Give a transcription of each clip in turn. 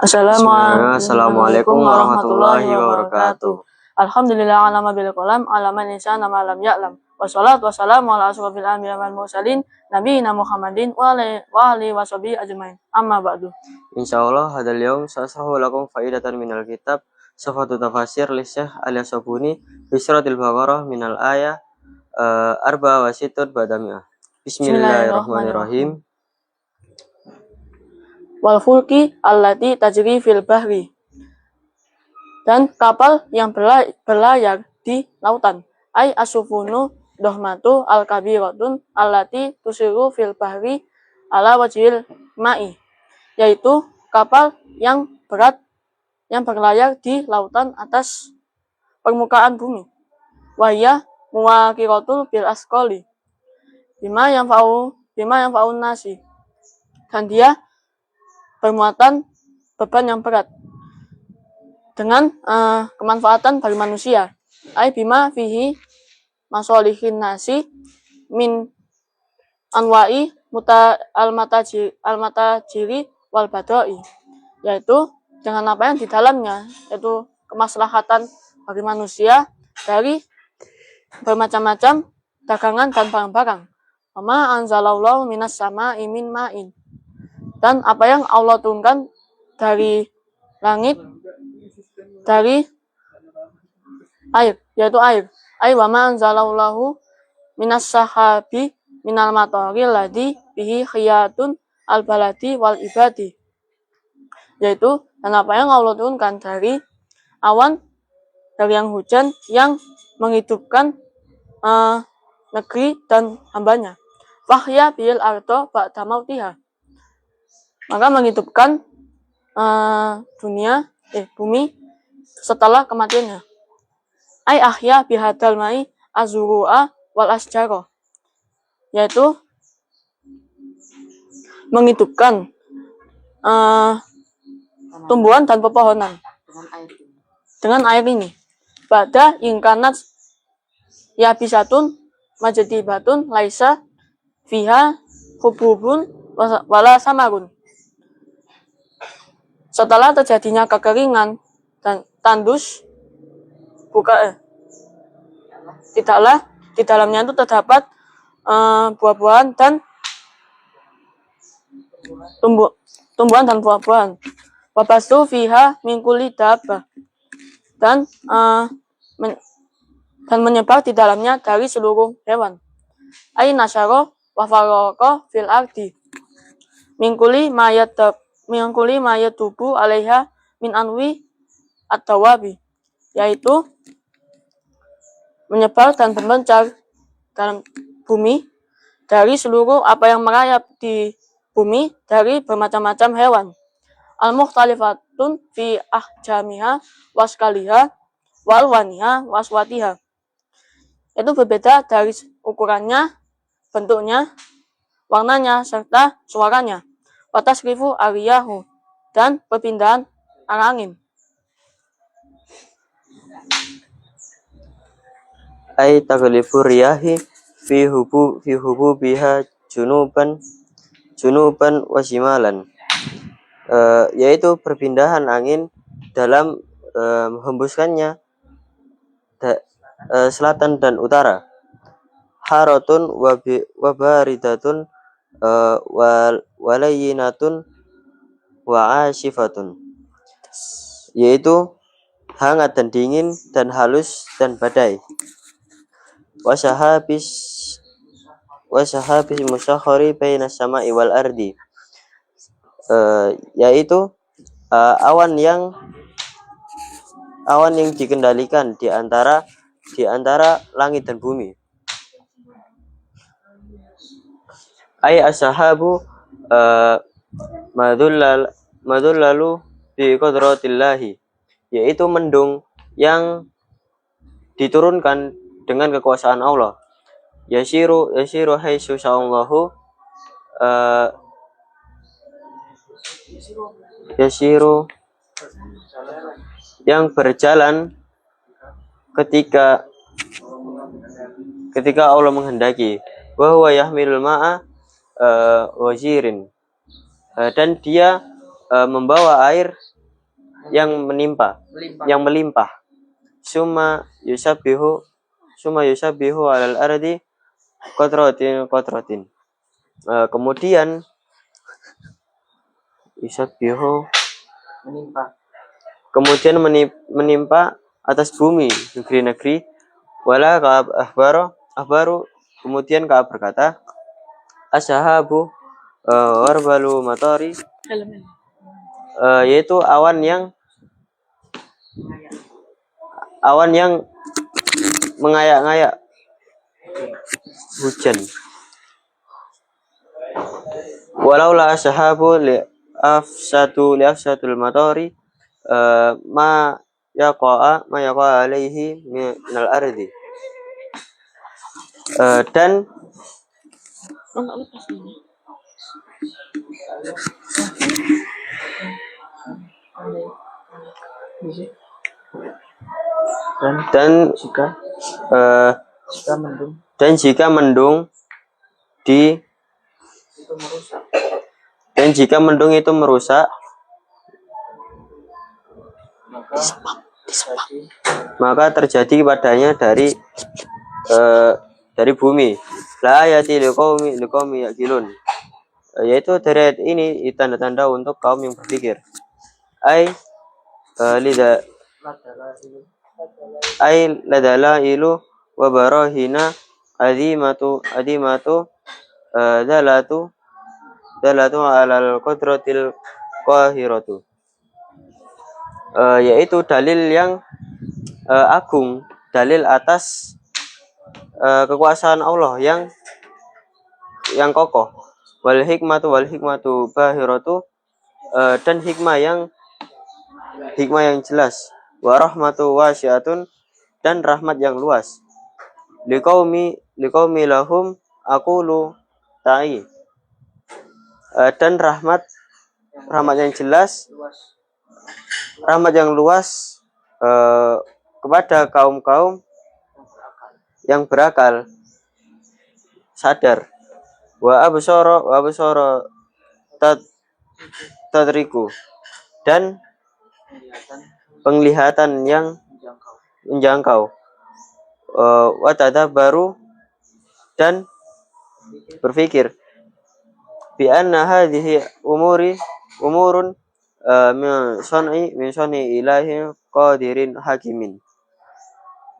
Assalamualaikum warahmatullahi wabarakatuh. Alhamdulillah alama bil qalam alaman insana ma lam ya'lam. Wassalatu wassalamu ala asrofil anbiya wal mursalin nabiyina Muhammadin wa alihi washabihi ajmain. Amma ba'du. Insyaallah hadal yaum sasahu lakum faidatan minal kitab safatu tafasir li Syekh Al-Yasabuni fi suratil Baqarah minal ayah arba wa sittun badami'ah. Bismillahirrahmanirrahim. Wal fulki allati tajri fil bahri, dan kapal yang berlayar di lautan. Ai asufunu dohmatu al-kabiratun allati tusiru fil bahri ala wajhil ma'i, yaitu kapal yang berat yang berlayar di lautan atas permukaan bumi. Wahya muwaqiratul bil asqali bima yang fa'un nasi, dan dia bermuatan beban yang berat dengan kemanfaatan bagi manusia. Ai bima fihi masolihin nasi min anwa'i al-matajiri wal badai, yaitu dengan apa yang di dalamnya, yaitu kemaslahatan bagi manusia dari bermacam-macam dagangan dan barang-barang. Wama anzalallahu minas sama'i min ma'in, dan apa yang Allah turunkan dari langit dari air, yaitu air. Ai wa ma anzalallahu minas sahabi minal mataril ladzi bihi khiyatun al baladi wal ibadi, yaitu dan apa yang Allah turunkan dari awan, dari yang hujan yang menghidupkan negeri dan hambanya. Fahya bil ardo ba'da mautiha, maka menghidupkan bumi setelah kematiannya. Ai ahya bihadal mai azru'a wal asjaro, yaitu menghidupkan tumbuhan dan pepohonan dengan air ini. Ba'da ingkanat yabisatun majdibatun laisa fiha hububun wala samarun, setelah terjadinya kekeringan dan tandus, tidaklah di dalamnya itu terdapat buah-buahan dan tumbuhan dan buah-buahan. Wabastu fiha min kulli dabbah, dan menyebar di dalamnya dari seluruh hewan. Ai nasyara wa farraqa fil ardi min kulli ma yatubu alaiha min anwi at-tawabi, yaitu menyebar dan berbencar dalam bumi dari seluruh apa yang merayap di bumi dari bermacam-macam hewan. Al-mukhtalifatun fi ahjamiha waskaliha walwaniha waswatiha, itu berbeda dari ukurannya, bentuknya, warnanya, serta suaranya. Watasrifu ariyahu, dan perpindahan arah angin. Ai taghlifu riyahi fi hububiha junuban wa shimalan, yaitu perpindahan angin dalam menghembuskannya selatan dan utara. Haratun wa baridatun walayinatun wa asyifatun, yaitu hangat dan dingin dan halus dan badai. Wasahabis musakhari bainas sama'i wal ardi, yaitu awan yang dikendalikan di antara langit dan bumi. Ai ashabu madullalu bi qudratillahi, yaitu mendung yang diturunkan dengan kekuasaan Allah. Yasiru haitsu sya'allahu, yasiru yang berjalan ketika Allah menghendaki. Wa huwa yahmilul ma'a wazirin, dan dia membawa air yang melimpah. Summa yusabbihu alal ardi qatratin. Kemudian yusabbihu kemudian menimpa atas bumi negeri-negeri. Wala Ka'ab ahbaru kemudian Ka'ab berkata, ashabu warbalu matari, yaitu awan yang mengayak-ngayak hujan. Walaula ashabu li afsatul matari ma yaqa alaihi minal ardi. Dan jika mendung itu merusak, maka terjadi padanya dari bumi. La ayati liqaumi yaqilun, yaitu dari ayat ini tanda-tanda untuk kaum yang berpikir. Ladala ilu wa barahina adimatu dalatu alal qadratil qahiratu, yaitu dalil yang agung, dalil atas kekuasaan Allah yang kokoh. Wal hikmatu bahiratu, dan hikmah yang jelas. Wa rahmatu wasi'atun, dan rahmat yang luas. Liqaumi lahum aqulu ta'i, dan rahmat yang jelas, rahmat yang luas kepada kaum-kaum yang berakal, sadar. Wa absara tadriku, dan penglihatan yang menjangkau. Wa tadabbaru, dan berpikir. Bi anna hadhihi umurun min sunni ilahi qadirin hakimin,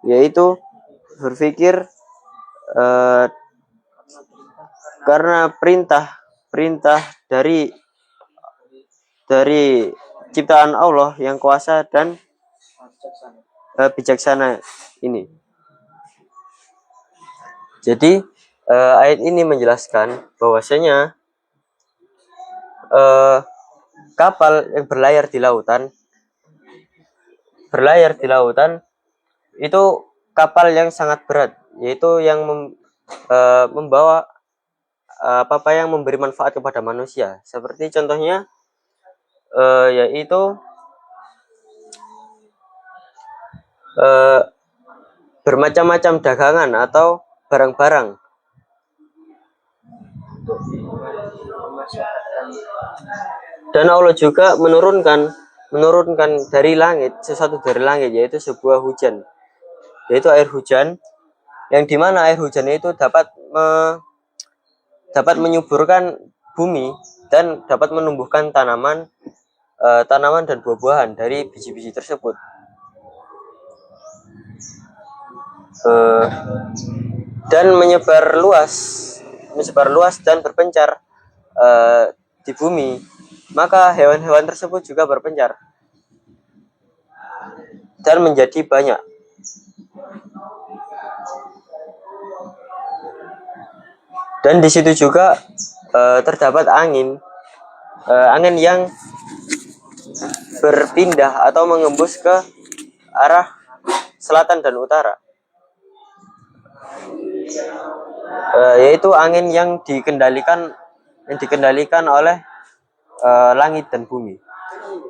yaitu berpikir karena perintah dari ciptaan Allah yang kuasa dan bijaksana ini. Jadi ayat ini menjelaskan bahwasanya kapal yang berlayar di lautan itu kapal yang sangat berat, yaitu yang membawa apa yang memberi manfaat kepada manusia. Seperti contohnya yaitu bermacam-macam dagangan atau barang-barang. Dan Allah juga menurunkan dari langit sesuatu dari langit, yaitu sebuah hujan, yaitu air hujan, yang dimana air hujan itu dapat menyuburkan bumi dan dapat menumbuhkan tanaman dan buah-buahan dari biji-biji tersebut. Dan menyebar luas dan berpencar di bumi, maka hewan-hewan tersebut juga berpencar dan menjadi banyak. Dan di situ juga terdapat angin yang berpindah atau mengembus ke arah selatan dan utara, yaitu angin yang dikendalikan oleh langit dan bumi.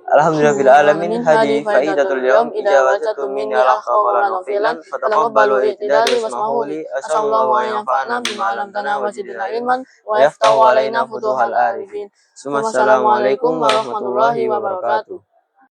Alhamdulillahil alamin hadi faidatul yawm idza wajadtum minni al-qawalan wa fi'lan fataqabbalu i'tidali wasmahu li asallallahu wa yanfa'na bima 'allamtana wa zidna ilman wa yaftahu alaina futuhal arifin. Assalamualaikum warahmatullahi wabarakatuh.